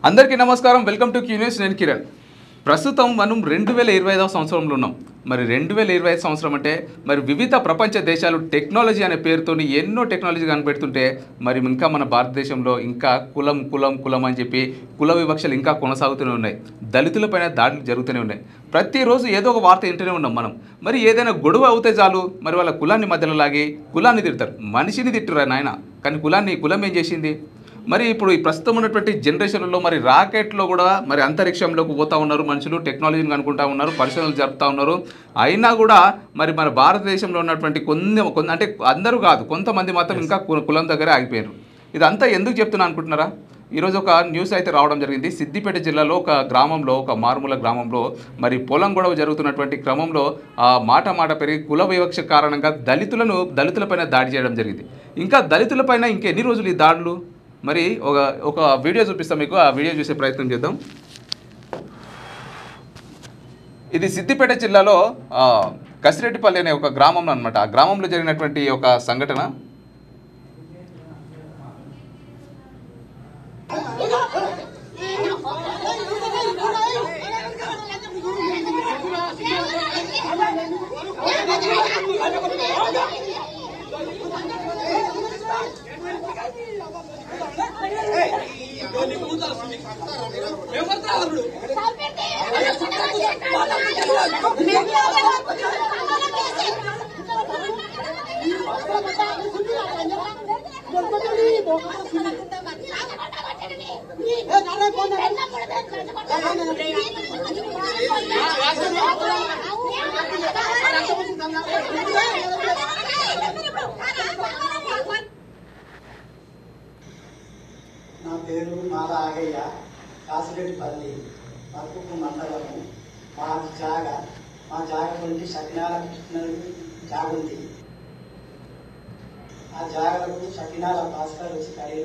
అందరికీ నమస్కారం. Welcome to Q news. నేను కిరణ్. ప్రస్తుతం మనం 2025వ సంవత్సరంలో ఉన్నాం. మరి 2025 సంవత్సరం అంటే మరి వివిధ ప్రపంచ దేశాలు టెక్నాలజీ అనే పేరుతో ఎన్నో టెక్నాలజీ కనిపెడుతుంటే మరి ఇంకా మన భారతదేశంలో ఇంకా కులం అని చెప్పి కుల వివక్షలు ఇంకా కొనసాగుతూనే ఉన్నాయి. దళితులపైన దాడులు జరుగుతూనే ఉన్నాయి. ప్రతిరోజు ఏదో ఒక వార్త వింటూనే ఉన్నాం మనం. మరి ఏదైనా గొడవ అవుతే చాలు మరి వాళ్ళ కులాన్ని మధ్యలో లాగి కులాన్ని తిడతారు. మనిషిని తిట్టురా నాయన, కానీ కులం ఏం చేసింది? మరి ఇప్పుడు ఈ ప్రస్తుతం ఉన్నటువంటి జనరేషన్లో మరి రాకెట్లో కూడా మరి అంతరిక్షంలోకి పోతూ ఉన్నారు మనుషులు, టెక్నాలజీని కనుక్కుంటూ ఉన్నారు, పరిశోధనలు జరుపుతూ ఉన్నారు. అయినా కూడా మరి మన భారతదేశంలో ఉన్నటువంటి అంటే అందరూ కాదు, కొంతమంది మాత్రం ఇంకా కులం దగ్గరే ఆగిపోయారు. ఇదంతా ఎందుకు చెప్తున్నా అనుకుంటున్నారా? ఈరోజు ఒక న్యూస్ అయితే రావడం జరిగింది. సిద్దిపేట జిల్లాలో ఒక గ్రామంలో, ఒక మారుమూల గ్రామంలో మరి పొలం గొడవ జరుగుతున్నటువంటి క్రమంలో మాట పెరిగి కుల వివక్ష కారణంగా దళితులపైన దాడి చేయడం జరిగింది. ఇంకా దళితులపైన ఇంకెన్ని రోజులు ఈ దాడులు? మరి ఒక వీడియో చూపిస్తాం మీకు. ఆ వీడియో చూసే ప్రయత్నం చేద్దాం. ఇది సిద్దిపేట జిల్లాలో కసిరెడ్డిపల్లి అనే ఒక గ్రామం అన్నమాట. ఆ గ్రామంలో జరిగినటువంటి ఒక సంఘటన. నా పేరు మాల ఆగయ్య, కాసిరెడ్డిపల్లి మర్పుకు మండలము. మా జాగ నుండి సకినాల జాగ ఉంది. ఆ జాగలకు సకినాల భాస్కర్ వచ్చి కడిగి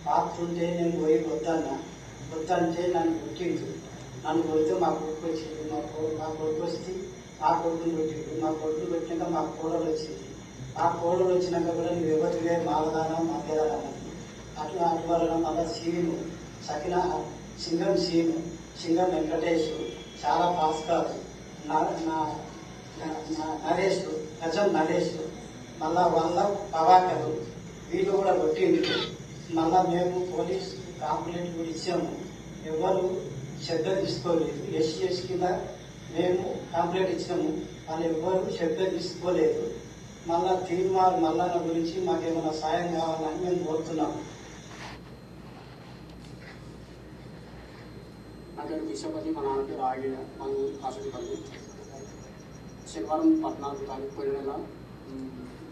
పాపుతుంటే నేను పోయి వద్దంటే నన్ను కొట్టిండు. నన్ను కొడితే మా కొడుకు వచ్చింది. మా కొడుకు వస్తే మా కొడుకుని కొట్టిండు. మా కొడుకుని కొట్టినాక మా కోడలు వచ్చింది. ఆ కోడలు వచ్చినాక కూడా నువ్వు ఎవరివే మాలదానం మధ్యదానం అట్లా వలన మళ్ళీ సింగం వెంకటేష్, చాలా భాస్కర్, నరేష్, గజం నరేష్, మళ్ళా వాళ్ళ ప్రభాకరు, వీళ్ళు కూడా కొట్టిండు. మళ్ళా మేము పోలీస్ కంప్లైంట్ కూడా ఇచ్చాము. ఎవరు శ్రద్ధ తీసుకోలేదు. ఎస్సీ కింద మేము కంప్లైంట్ ఇచ్చినాము. వాళ్ళు ఎవరు శ్రద్ధ తీసుకోలేదు. మళ్ళా తీర్మార్ మల్లన్న గురించి మాకేమైనా సాయం కావాలని మేము కోరుతున్నాము. నా పేరు విశ్వపతి, మా నాన్న పేరు ఆగయ్య, మా కాసిరెడ్డిపల్లి. శనివారం 14 తారీఖు పోయిన నెల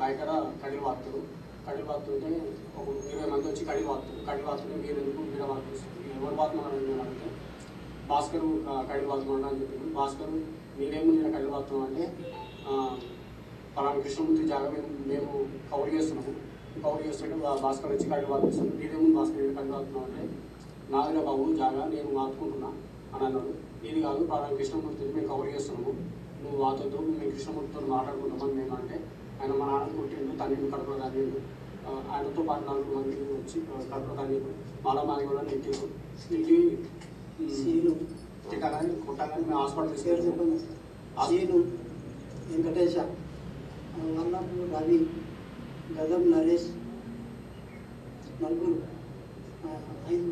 బయట కడిలు వాడుతుంటే ఒక 20 మంది వచ్చి కడిలు వాడుతుంటే మీరు ఎందుకు మీరు ఎవరు వాడుతున్నారని అంటే భాస్కర్ కడిలు వాడుతున్నాడు అని చెప్పింది. భాస్కర్ మీరేమో నేను కడిలు వాడుతున్నాం అంటే పలానా కృష్ణమూర్తి జాగా మేము కవర్ చేస్తున్నాము. కవర్ చేస్తుంటే భాస్కర్ వచ్చి కడిలు వాడుతున్నాం. మీరేమో భాస్కర్ కడిలు వాడుతున్నాం అంటే నాదిగా బాబు జాగా నేను వాడుకుంటున్నా అని అన్నాడు. ఇది కాదు, పలానా కృష్ణమూర్తి మేము కవర్ చేస్తున్నాము, నువ్వు వాతతో మేము కృష్ణమూర్తితో మాట్లాడుకుంటామని మేము అంటే ఆయన మా నాన్న కొట్టిండు, తండ్రిని కడుపులో తాగిండు. ఆయనతో పాటు 4 మంది వచ్చి కడుపులో తాగిండు. మాది కూడా నెట్టి తిట్టాలని కొట్టాలని మేము హాస్పిటల్ తీసుకెళ్ళి సీను వెంకటేశ, వల్లపు రవి, గజం నరేష్, నలుగురు 5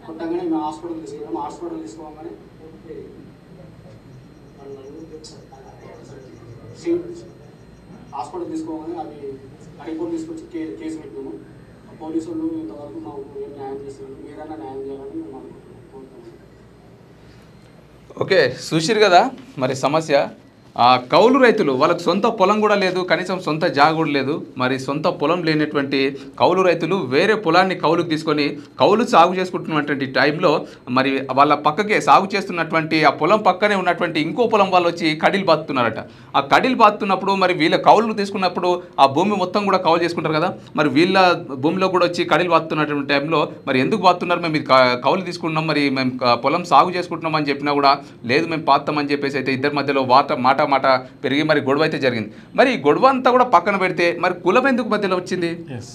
కొట్టగానే మేము హాస్పిటల్ తీసుకెళ్ళాము. హాస్పిటల్ తీసుకోగానే అది రిపోర్ట్ తీసుకొచ్చి కేసు పెట్టినాము. పోలీసు వాళ్ళు ఇంతవరకు మాకు ఏం న్యాయం చేస్తున్నారు, మీరైనా న్యాయం చేయాలని మేము అనుకుంటున్నాము. ఓకే, చూసిరు కదా మరి సమస్య. కౌలు రైతులు, వాళ్ళకి సొంత పొలం కూడా లేదు, కనీసం సొంత జాగ కూడా లేదు. మరి సొంత పొలం లేనటువంటి కౌలు రైతులు వేరే పొలాన్ని కౌలుకు తీసుకొని కౌలు సాగు చేసుకుంటున్నటువంటి టైంలో మరి వాళ్ళ పక్కకే సాగు చేస్తున్నటువంటి ఆ పొలం పక్కనే ఉన్నటువంటి ఇంకో పొలం వాళ్ళు వచ్చి కడీలు బాతుతున్నారట. ఆ కడీలు బాతున్నప్పుడు మరి వీళ్ళ కౌలు తీసుకున్నప్పుడు ఆ భూమి మొత్తం కూడా కౌలు చేసుకుంటారు కదా, మరి వీళ్ళ భూమిలో కూడా వచ్చి కడీలు బాతున్నటువంటి టైంలో మరి ఎందుకు బాతున్నారు, మేము ఇది కౌలు తీసుకుంటున్నాం, మరి మేము పొలం సాగు చేసుకుంటున్నాం అని చెప్పినా కూడా లేదు మేము పాతామని చెప్పేసి అయితే ఇద్దరి మధ్యలో మాట మాట పెరిగి మరి గొడవ అయితే జరిగింది. మరి ఈ గొడవ అంతా కూడా పక్కన పెడితే మరి కులం ఎందుకు మధ్యలో వచ్చింది?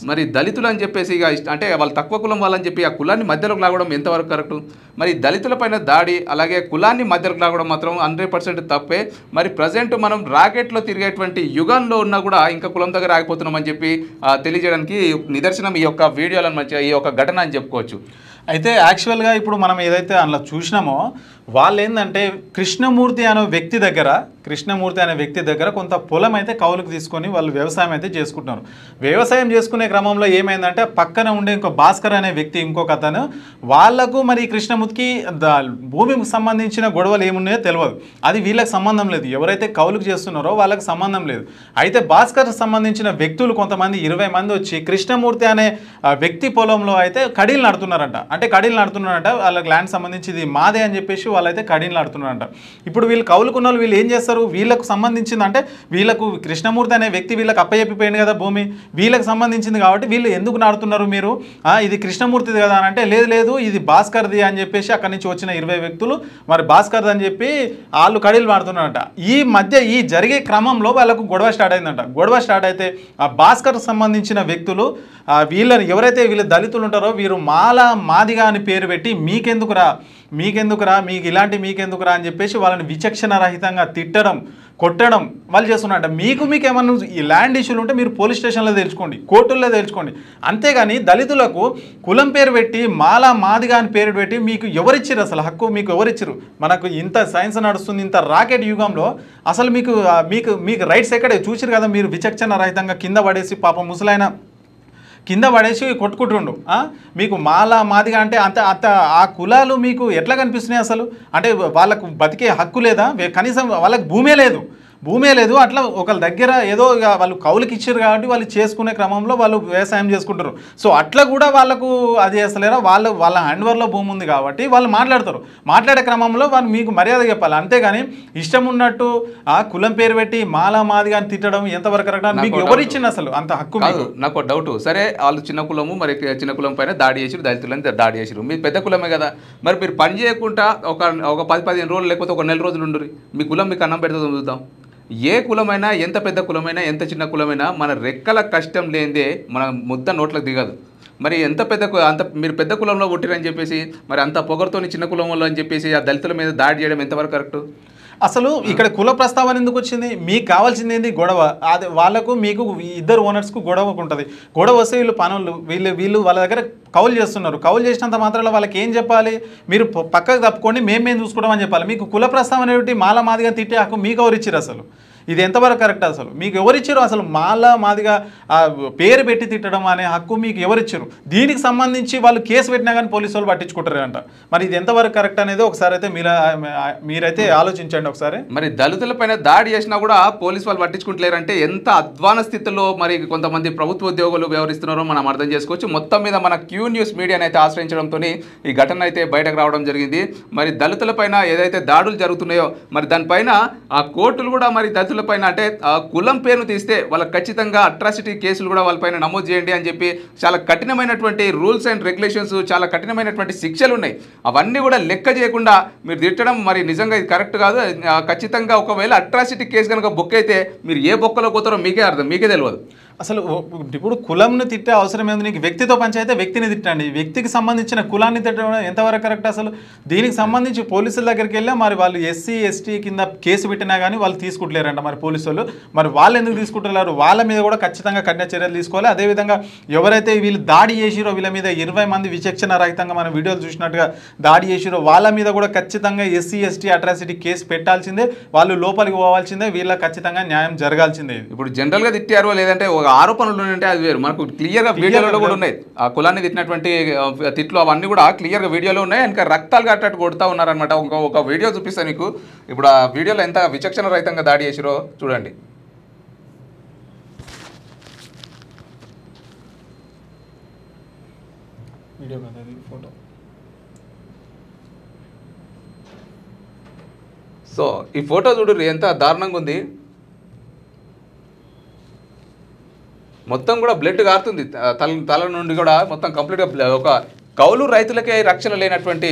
మరి దళితులు అని చెప్పేసి ఇక అంటే వాళ్ళు తక్కువ కులం వాళ్ళని చెప్పి ఆ కులాన్ని మధ్యలోకి లాగడం ఎంతవరకు కరెక్టు? మరి దళితుల పైన దాడి అలాగే కులాన్ని మధ్యలోకి లాగడం మాత్రం 100% తప్పే. మరి ప్రజెంట్ మనం రాకెట్లో తిరిగేటువంటి యుగంలో ఉన్నా కూడా ఇంకా కులం దగ్గర ఆగిపోతున్నామని చెప్పి తెలియజేయడానికి నిదర్శనం ఈ యొక్క వీడియోలను మంచిగా ఈ యొక్క ఘటన అని చెప్పుకోవచ్చు. అయితే యాక్చువల్గా ఇప్పుడు మనం ఏదైతే అందులో చూసినామో వాళ్ళు ఏంటంటే కృష్ణమూర్తి అనే వ్యక్తి దగ్గర కొంత పొలం అయితే కౌలుకు తీసుకొని వాళ్ళు వ్యవసాయం అయితే చేసుకుంటున్నారు. వ్యవసాయం చేసుకునే క్రమంలో ఏమైందంటే పక్కన ఉండే ఇంకో భాస్కర్ అనే వ్యక్తి ఇంకొక అతను వాళ్లకు మరి కృష్ణమూర్తికి భూమికి సంబంధించిన గొడవలు ఏమున్నాయో తెలియదు. అది వీళ్ళకి సంబంధం లేదు, ఎవరైతే కౌలుకు చేస్తున్నారో వాళ్ళకి సంబంధం లేదు. అయితే భాస్కర్ సంబంధించిన వ్యక్తులు కొంతమంది 20 మంది వచ్చి కృష్ణమూర్తి అనే వ్యక్తి పొలంలో అయితే కడీలు నడుతున్నారంట. అంటే కడీలు నడుతున్నారంట, వాళ్ళకి ల్యాండ్ సంబంధించి ఇది మాదే అని చెప్పేసి వాళ్ళైతే కడీలు నడుతున్నారంట. ఇప్పుడు వీళ్ళు కౌలుకున్న వాళ్ళు వీళ్ళు ఏం చేస్తారు, వీళ్ళకు సంబంధించింది అంటే వీళ్ళకు కృష్ణమూర్తి అనే వ్యక్తి వీళ్ళకి అప్పచెప్పిపోయింది కదా భూమి, వీళ్ళకి సంబంధించింది కాబట్టి వీళ్ళు ఎందుకు నాడుతున్నారు మీరు, ఇది కృష్ణమూర్తిది కదా అని అంటే లేదు ఇది భాస్కర్ది అని చెప్పేసి అక్కడి నుంచి వచ్చిన 20 వ్యక్తులు మరి భాస్కర్ది అని చెప్పి వాళ్ళు కడీలు మాడుతున్నారంట. ఈ మధ్య ఈ జరిగే క్రమంలో వాళ్ళకు గొడవ స్టార్ట్ అయిందంట. గొడవ స్టార్ట్ అయితే ఆ భాస్కర్ సంబంధించిన వ్యక్తులు వీళ్ళని ఎవరైతే వీళ్ళు దళితులు ఉంటారో వీరు మాదిగా అని పేరు పెట్టి మీకెందుకురా మీకు మీకెందుకురా అని చెప్పేసి వాళ్ళని విచక్షణ రహితంగా తిట్టడం కొట్టడం వాళ్ళు చేస్తున్నారంట. మీకు ఏమన్నా ఈ ల్యాండ్ ఇష్యూలు ఉంటే మీరు పోలీస్ స్టేషన్లో తెలుసుకోండి, కోర్టుల్లో తెలుసుకోండి. అంతేగాని దళితులకు కులం పేరు పెట్టి మాదిగా అని పేరు పెట్టి మీకు ఎవరిచ్చారు అసలు హక్కు, మీకు ఎవరిచ్చారు? మనకు ఇంత సైన్స్ నడుస్తుంది, ఇంత రాకెట్ యుగంలో అసలు మీకు రైట్స్ ఎక్కడే చూసిరు కదా మీరు? విచక్షణ రహితంగా కింద పడేసి పాపం ముసలైన కింద పడేసి కొట్టుకుంటుండు. మీకు మాదిగా అంటే అంత ఆ కులాలు మీకు ఎట్లా కనిపిస్తున్నాయి అసలు? అంటే వాళ్ళకు బతికే హక్కు లేదా? కనీసం వాళ్ళకి భూమే లేదు. అట్లా ఒకళ్ళ దగ్గర ఏదో వాళ్ళు కౌలుకి ఇచ్చారు కాబట్టి వాళ్ళు చేసుకునే క్రమంలో వాళ్ళు వ్యవసాయం చేసుకుంటారు. సో అట్లా కూడా వాళ్ళకు అది చేస్తలేరా? వాళ్ళ హ్యాండ్వర్లో భూమి ఉంది కాబట్టి వాళ్ళు మాట్లాడే క్రమంలో వాళ్ళు మీకు మర్యాద చెప్పాలి. అంతేగాని ఇష్టం ఉన్నట్టు ఆ కులం పేరు పెట్టి మాదిగా అని తిట్టడం ఎంతవరకు కరెక్ట్? మీకు ఎవరు ఇచ్చింది అసలు అంత హక్కు? నాకు డౌట్. సరే వాళ్ళు చిన్న కులము, మరి చిన్న కులం పైన దాడి చేసి దళితులని దాడి చేసిరు. మీరు పెద్ద కులమే కదా, మరి మీరు పని చేయకుండా ఒక 10-15 రోజులు లేకపోతే ఒక నెల రోజులు ఉండరు. మీ కులం మీకు అన్నం పెడుతుందో చూద్దాం. ఏ కులమైనా, ఎంత పెద్ద కులమైనా, ఎంత చిన్న కులమైనా మన రెక్కల కష్టం లేనిదే మన ముద్ద నోట్లకు దిగదు. మరి మీరు పెద్ద కులంలో పుట్టిరని చెప్పేసి మరి అంత పొగరుతోని చిన్న కులంలో అని చెప్పేసి ఆ దళితుల మీద దాడి చేయడం ఎంతవరకు కరెక్ట్? అసలు ఇక్కడ కుల ప్రస్తావన ఎందుకు వచ్చింది? మీకు కావాల్సింది ఏంది? గొడవ. అది వాళ్ళకు మీకు ఇద్దరు ఓనర్స్కు గొడవ ఉంటుంది. గొడవ వస్తే వీళ్ళు పనులు వీళ్ళు వాళ్ళ దగ్గర కౌలు చేస్తున్నారు. కౌలు చేసినంత మాత్రాన వాళ్ళకి ఏం చెప్పాలి? మీరు పక్కకు తప్పుకోండి, మేము చూసుకోవడం చెప్పాలి. మీకు కుల ప్రస్తావన ఏమిటి? మాదిగా తిట్టే హక్కు మీకు ఎవరు ఇచ్చారు అసలు? ఇది ఎంతవరకు కరెక్ట్? అసలు మీకు ఎవరిచ్చారు? అసలు మాదిగా పేరు పెట్టి తిట్టడం అనే హక్కు మీకు ఎవరిచ్చారు? దీనికి సంబంధించి వాళ్ళు కేసు పెట్టినా కానీ పోలీసు వాళ్ళు పట్టించుకుంటారంట. మరి ఇది ఎంతవరకు కరెక్ట్ అనేది ఒకసారి అయితే మీరైతే ఆలోచించండి ఒకసారి. మరి దళితుల పైన దాడి చేసినా కూడా పోలీసు వాళ్ళు పట్టించుకుంటలేరంటే ఎంత అధ్వాన స్థితిలో మరి కొంతమంది ప్రభుత్వ ఉద్యోగులు వ్యవహరిస్తున్నారో మనం అర్థం చేసుకోవచ్చు. మొత్తం మీద మన క్యూ న్యూస్ మీడియాని అయితే ఆశ్రయించడంతో ఈ ఘటన అయితే బయటకు రావడం జరిగింది. మరి దళితుల పైన ఏదైతే దాడులు జరుగుతున్నాయో మరి దానిపైన ఆ కోర్టులు కూడా మరి దళితుల పైన అంటే కులం పేరును తీస్తే వాళ్ళకి ఖచ్చితంగా అట్రాసిటీ కేసులు కూడా వాళ్ళపైన నమోదు చేయండి అని చెప్పి చాలా కఠినమైనటువంటి రూల్స్ అండ్ రెగ్యులేషన్స్, చాలా కఠినమైనటువంటి శిక్షలు ఉన్నాయి. అవన్నీ కూడా లెక్క చేయకుండా మీరు తిట్టడం మరి నిజంగా ఇది కరెక్ట్ కాదు. ఖచ్చితంగా ఒకవేళ అట్రాసిటీ కేసు కనుక బుక్ అయితే మీరు ఏ బొక్కలో పోతారో మీకే తెలియదు. అసలు ఇప్పుడు కులంని తిట్టే అవసరం ఏంది? నీకు వ్యక్తితో పంచాయితే వ్యక్తిని తిట్టండి. వ్యక్తికి సంబంధించిన కులాన్ని తిట్టడం ఎంతవరకు కరెక్ట్? అసలు దీనికి సంబంధించి పోలీసుల దగ్గరికి వెళ్ళా మరి వాళ్ళు ఎస్సీ ఎస్టీ కింద కేసు పెట్టినా కానీ వాళ్ళు తీసుకుంటలేరంట మరి పోలీసులు. మరి వాళ్ళు ఎందుకు తీసుకుంటున్నారు? వాళ్ళ మీద కూడా ఖచ్చితంగా కఠిన చర్యలు తీసుకోవాలి. అదేవిధంగా ఎవరైతే వీళ్ళు దాడి చేసిరో వీళ్ళ మీద 20 మంది విచక్షణ రహితంగా మన వీడియోలు చూసినట్టుగా దాడి చేసిరో వాళ్ళ మీద కూడా ఖచ్చితంగా ఎస్సీ ఎస్టీ అట్రాసిటీ కేసు పెట్టాల్సిందే. వాళ్ళు లోపలికి పోవాల్సిందే. వీళ్ళకి ఖచ్చితంగా న్యాయం జరగాల్సిందే. ఇప్పుడు జనరల్గా తిట్టారో లేదంటే ఆరోపణలు ఉంటే అది వేరు. మనకు క్లియర్గా వీడియోలో కూడా ఉన్నాయి. ఆ కులాన్ని తిట్టినటువంటి తిట్లు అవన్నీ కూడా క్లియర్గా వీడియోలో ఉన్నాయి. ఇంకా రక్తాలు కట్టట్టు కొడుతూ ఉన్నారనమాట. ఒక వీడియో చూపిస్తాను మీకు. ఇప్పుడు ఆ వీడియోలో ఎంత విచక్షణ రహితంగా దాడి చేసిరో చూడండి. సో ఈ ఫోటో చూడు ఎంత దారుణంగా ఉంది. మొత్తం కూడా బ్లడ్ కారుతుంది తల నుండి కూడా మొత్తం కంప్లీట్గా. ఒక కౌలు రైతులకే రక్షణ లేనటువంటి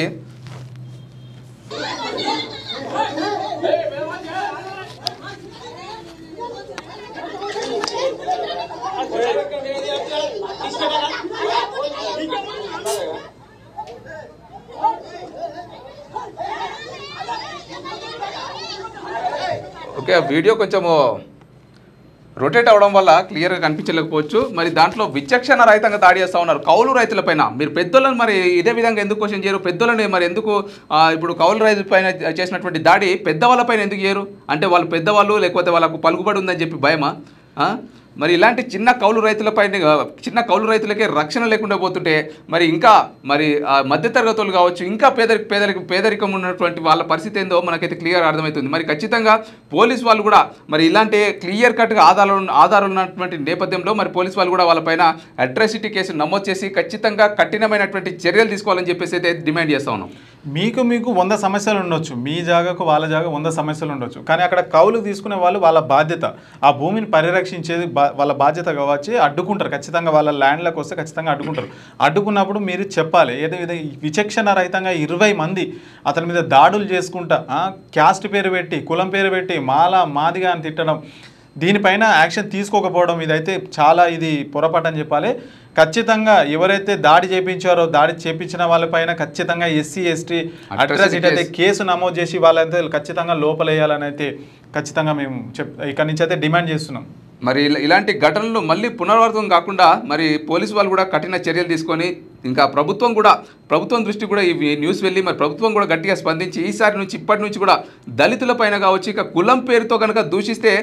ఓకే వీడియో కొంచెము రొటేట్ అవ్వడం వల్ల క్లియర్గా కనిపించలేకపోవచ్చు. మరి దాంట్లో విచక్షణ రహితంగా దాడి చేస్తూ ఉన్నారు కౌలు రైతులపైన. మీరు పెద్దోళ్ళని మరి ఇదే విధంగా ఎందుకు క్వశ్చన్ చేయరు? పెద్దోళ్ళని మరి ఎందుకు ఇప్పుడు కౌలు రైతుల పైన చేసినటువంటి దాడి పెద్దవాళ్ళపైన ఎందుకు చేయరు? అంటే వాళ్ళు పెద్దవాళ్ళు లేకపోతే వాళ్ళకు పలుకుబడి ఉందని చెప్పి భయమా? మరి ఇలాంటి చిన్న కౌలు రైతులకే రక్షణ లేకుండా పోతుంటే మరి ఇంకా మరి మధ్యతరగతులు కావచ్చు, ఇంకా పేదరికం ఉన్నటువంటి వాళ్ళ పరిస్థితి ఏందో మనకైతే క్లియర్ అర్థమవుతుంది. మరి ఖచ్చితంగా పోలీస్ వాళ్ళు కూడా మరి ఇలాంటి క్లియర్ కట్గా ఆధారాలు ఉన్నటువంటి నేపథ్యంలో మరి పోలీస్ వాళ్ళు కూడా వాళ్ళపైన అట్రాసిటీ కేసు నమోదు చేసి ఖచ్చితంగా కఠినమైనటువంటి చర్యలు తీసుకోవాలని చెప్పేసి అయితే డిమాండ్ చేస్తా ఉన్నాం. మీకు 100 సమస్యలు ఉండొచ్చు, మీ జాగాకు వాళ్ళ జాగా 100 సమస్యలు ఉండొచ్చు, కానీ అక్కడ కౌలు తీసుకునే వాళ్ళు వాళ్ళ బాధ్యత ఆ భూమిని పరిరక్షించేది వాళ్ళ బాధ్యత కావచ్చు. అడ్డుకుంటారు ఖచ్చితంగా, వాళ్ళ ల్యాండ్లకు వస్తే ఖచ్చితంగా అడ్డుకుంటారు. అడ్డుకున్నప్పుడు మీరు చెప్పాలి. ఏదో విచక్షణ రహితంగా 20 మంది అతని మీద దాడులు చేసుకుంటా క్యాస్ట్ పేరు పెట్టి కులం పేరు పెట్టి మాదిగా అని తిట్టడం, దీనిపైన యాక్షన్ తీసుకోకపోవడం ఇదైతే చాలా పొరపాటు అని చెప్పాలి. ఖచ్చితంగా ఎవరైతే దాడి చేపించిన వాళ్ళపైన ఖచ్చితంగా ఎస్సీ ఎస్టీ అట్రాసిటీ అయితే కేసు నమోదు చేసి వాళ్ళైతే ఖచ్చితంగా లోపలేయాలని అయితే ఖచ్చితంగా మేము ఇక్కడి నుంచి అయితే డిమాండ్ చేస్తున్నాం. మరి ఇలాంటి ఘటనలు మళ్ళీ పునరావృతం కాకుండా మరి పోలీసు వాళ్ళు కూడా కఠిన చర్యలు తీసుకొని ఇంకా ప్రభుత్వం దృష్టి కూడా ఈ న్యూస్ వెళ్ళి మరి ప్రభుత్వం కూడా గట్టిగా స్పందించి ఇప్పటి నుంచి కూడా దళితుల పైన కావచ్చు, ఇక కులం పేరుతో కనుక దూషిస్తే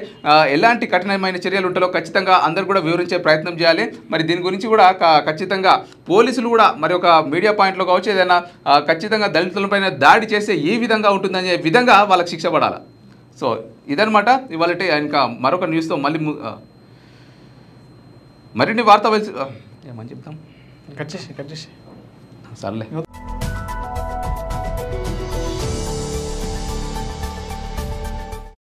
ఎలాంటి కఠినమైన చర్యలు ఉంటారో ఖచ్చితంగా అందరూ కూడా వివరించే ప్రయత్నం చేయాలి. మరి దీని గురించి కూడా ఖచ్చితంగా పోలీసులు కూడా మరి ఒక మీడియా పాయింట్లో కావచ్చు ఏదైనా ఖచ్చితంగా దళితులపైన దాడి చేస్తే ఈ విధంగా ఉంటుందనే విధంగా వాళ్ళకి శిక్ష పడాలి. సో ఇదనమాట ఇవాళ ఇంకా మరొక న్యూస్తో మరిన్ని వార్త ఏమని చెప్తాం కట్ చేసి సర్లే.